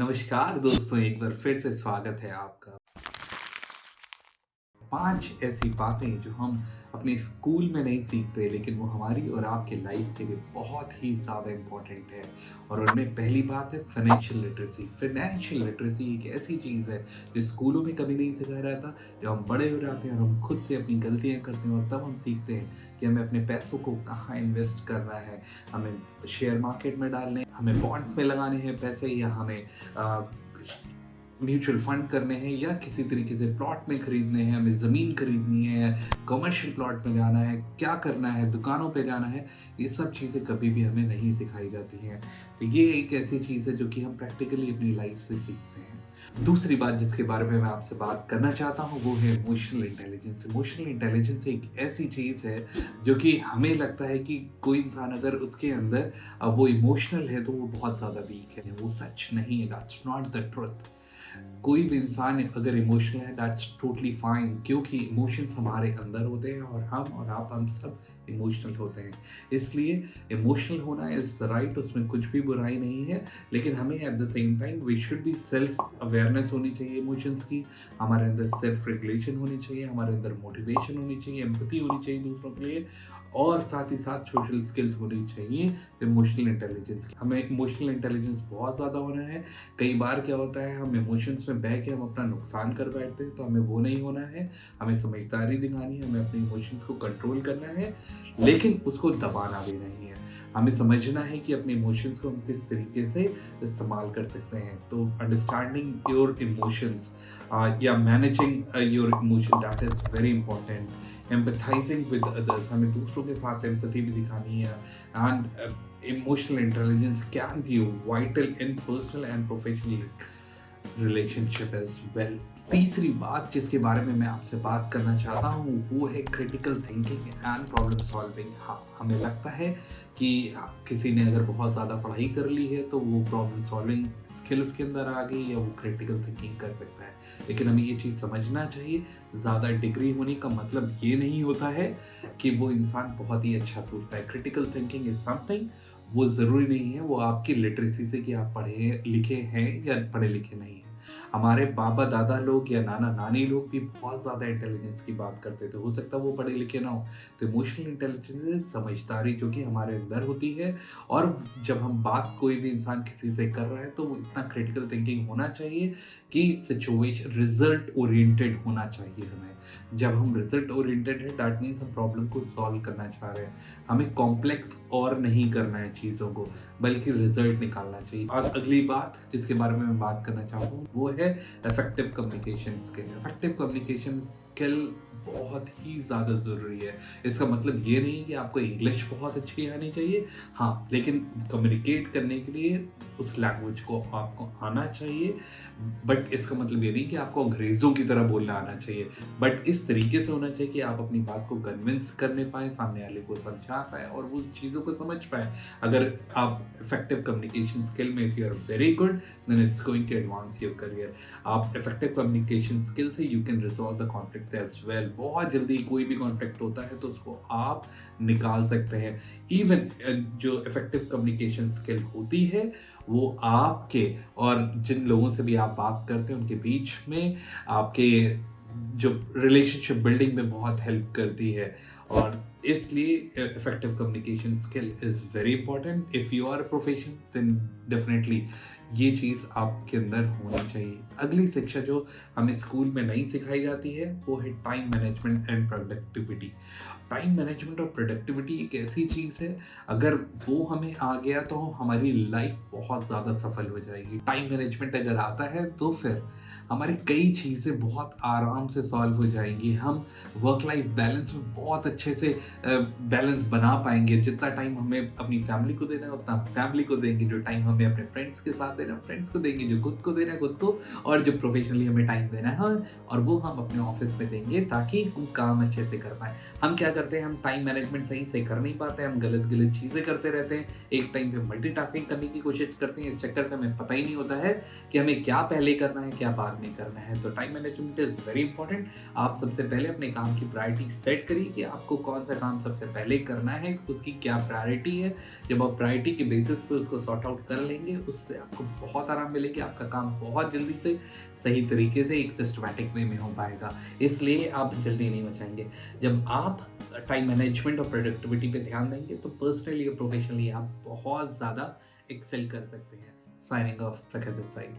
नमस्कार दोस्तों, एक बार फिर से स्वागत है आपका। 5 ऐसी बातें जो हम अपने स्कूल में नहीं सीखते लेकिन वो हमारी और आपकी लाइफ के लिए बहुत ही ज़्यादा इम्पोर्टेंट है। और उनमें पहली बात है फाइनेंशियल लिटरेसी। फाइनेंशियल लिटरेसी एक ऐसी चीज़ है जो स्कूलों में कभी नहीं सिखाया जाता। जब हम बड़े हो जाते हैं और हम खुद से अपनी गलतियाँ करते हैं और तब हम सीखते हैं कि हमें अपने पैसों को कहाँ इन्वेस्ट करना है। हमें शेयर मार्केट में डालने हैं, हमें बॉन्ड्स में लगाने हैं पैसे, या हमें अ, म्यूचुअल फंड करने हैं, या किसी तरीके से प्लॉट में खरीदने हैं, हमें ज़मीन खरीदनी है, कमर्शियल प्लॉट में जाना है, क्या करना है, दुकानों पे जाना है। ये सब चीज़ें कभी भी हमें नहीं सिखाई जाती हैं। तो ये एक ऐसी चीज़ है जो कि हम प्रैक्टिकली अपनी लाइफ से सीखते हैं। दूसरी बात जिसके बारे में मैं आपसे बात करना चाहता हूँ वो है इमोशनल इंटेलिजेंस। इमोशनल इंटेलिजेंस एक ऐसी चीज़ है जो कि हमें लगता है कि कोई इंसान अगर उसके अंदर वो इमोशनल है तो वो बहुत ज़्यादा वीक है। वो सच नहीं है, दैट्स नॉट द ट्रुथ। कोई भी इंसान अगर इमोशनल है दैट्स टोटली फाइन, क्योंकि इमोशंस हमारे अंदर होते हैं और हम सब इमोशनल होते हैं। इसलिए इमोशनल होना इज राइट, उसमें कुछ भी बुराई नहीं है। लेकिन हमें at the same time we should be self awareness होनी चाहिए इमोशंस की। हमारे अंदर सेल्फ रेगुलेशन होनी चाहिए, हमारे अंदर मोटिवेशन होनी चाहिए, एम्पैथी होनी चाहिए दूसरों के लिए, और साथ ही साथ सोशल स्किल्स होनी चाहिए इमोशनल इंटेलिजेंस की। हमें इमोशनल इंटेलिजेंस बहुत ज़्यादा होना है। कई बार क्या होता है, हम इमोशंस में बह के हम अपना नुकसान कर बैठते हैं, तो हमें वो नहीं होना है। हमें समझदारी दिखानी है, हमें अपने इमोशंस को कंट्रोल करना है, लेकिन उसको दबाना भी नहीं है। हमें समझना है कि अपने इमोशंस को हम किस तरीके से इस्तेमाल कर सकते हैं। तो अंडरस्टैंडिंग योर इमोशंस या managing your emotion, that is very important. Empathising with others, हमें दूसरों के साथ एम्पैथी भी दिखानी है। And emotional intelligence can be vital in personal and professional relationship as well। तीसरी बात जिसके बारे में मैं आपसे बात करना चाहता हूँ वो है critical thinking and problem solving. हाँ, हमें लगता है कि किसी ने अगर बहुत ज़्यादा पढ़ाई कर ली है तो वो प्रॉब्लम सॉल्विंग स्किल उसके अंदर आ गई, या वो क्रिटिकल थिंकिंग कर सकता है। लेकिन हमें ये चीज़ समझना चाहिए, ज़्यादा डिग्री होने का मतलब ये नहीं होता है कि वो इंसान बहुत ही अच्छा सोचता है। क्रिटिकल थिंकिंग इज समथिंग, वो ज़रूरी नहीं है वो आपकी लिटरेसी से कि आप पढ़े लिखे हैं या पढ़े लिखे नहीं हैं। हमारे बाबा दादा लोग या नाना नानी लोग भी बहुत ज़्यादा इंटेलिजेंस की बात करते थे, हो सकता है वो पढ़े लिखे ना हो। तो इमोशनल इंटेलिजेंस समझदारी जो कि हमारे अंदर होती है। और जब हम बात कोई भी इंसान किसी से कर रहा है तो वो इतना क्रिटिकल थिंकिंग होना चाहिए कि सिचुएशन रिजल्ट ओरिएंटेड होना चाहिए हमें। जब हम रिजल्ट ओरिएंटेड है दैट मीन्स हम प्रॉब्लम को सॉल्व करना चाह रहे हैं। हमें कॉम्प्लेक्स और नहीं करना है चीज़ों को, बल्कि रिजल्ट निकालना चाहिए। और अगली बात जिसके बारे में मैं बात करना चाहता हूँ वो है effective communication skill. Effective communication skill बहुत ही ज़्यादा ज़रूरी है। इसका मतलब ये नहीं कि आपको इंग्लिश बहुत अच्छी आनी चाहिए, हाँ, लेकिन कम्युनिकेट करने के लिए उस लैंग्वेज को आपको आना चाहिए। बट इसका मतलब ये नहीं कि आपको अंग्रेज़ों की तरह बोलना आना चाहिए, बट इस तरीके से होना चाहिए कि आप अपनी बात को कन्विंस करने पाएँ, सामने वाले को समझा पाएँ और वो चीज़ों को समझ पाएँ। अगर आप इफेक्टिव कम्युनिकेशन स्किल में if you are very good then it's going to advance your career. आप इफेक्टिव कम्युनिकेशन स्किल से you can resolve the conflict as well. बहुत जल्दी कोई भी कॉन्फ्लिक्ट होता है तो उसको आप निकाल सकते हैं। इवन जो इफेक्टिव कम्युनिकेशन स्किल होती है वो आपके और जिन लोगों से भी आप बात करते हैं उनके बीच में आपके जो रिलेशनशिप बिल्डिंग में बहुत हेल्प करती है। और इसलिए effective communication skill is very important. If you are a profession then definitely ये चीज़ आपके अंदर होनी चाहिए। अगली शिक्षा जो हमें स्कूल में नहीं सिखाई जाती है वो है time management and productivity. Time management और प्रोडक्टिविटी एक ऐसी चीज़ है, अगर वो हमें आ गया तो हमारी लाइफ बहुत ज़्यादा सफल हो जाएगी। टाइम मैनेजमेंट अगर आता है तो फिर हमारी कई चीज़ें बहुत आराम से सॉल्व हो जाएंगी। हम वर्क लाइफ बैलेंस में बहुत अच्छे से बैलेंस बना पाएंगे। जितना टाइम हमें अपनी फैमिली को देना है उतना फैमिली को देंगे, जो टाइम हमें अपने फ्रेंड्स के साथ देना है फ्रेंड्स को देंगे, जो खुद को देना है खुद को, और जो प्रोफेशनली हमें टाइम देना है और वो हम अपने ऑफिस में देंगे ताकि हम काम अच्छे से कर पाएँ। हम क्या करते हैं, हम टाइम मैनेजमेंट सही से कर नहीं पाते, हम गलत गलत चीज़ें करते रहते हैं। एक टाइम पे मल्टीटास्किंग करने की कोशिश करते हैं, इस चक्कर से हमें पता ही नहीं होता है कि हमें क्या पहले करना है क्या बाद में करना है। तो time management is very important. आप सबसे पहले अपने काम की प्रायोरिटी सेट करिए कि आपको कौन सा काम सबसे पहले करना है, उसकी क्या प्रायोरिटी है। जब आप प्रायोरिटी के बेसिस पे उसको सॉर्ट आउट कर लेंगे उससे आपको बहुत आराम मिलेगी, आपका काम बहुत जल्दी से सही तरीके से एक सिस्टमैटिक वे में हो पाएगा। इसलिए आप जल्दी नहीं मचाएँगे। जब आप टाइम मैनेजमेंट और प्रोडक्टिविटी पे ध्यान देंगे तो पर्सनली और प्रोफेशनली आप बहुत ज़्यादा एक्सेल कर सकते हैं। साइनिंग ऑफ प्रखर देसाई।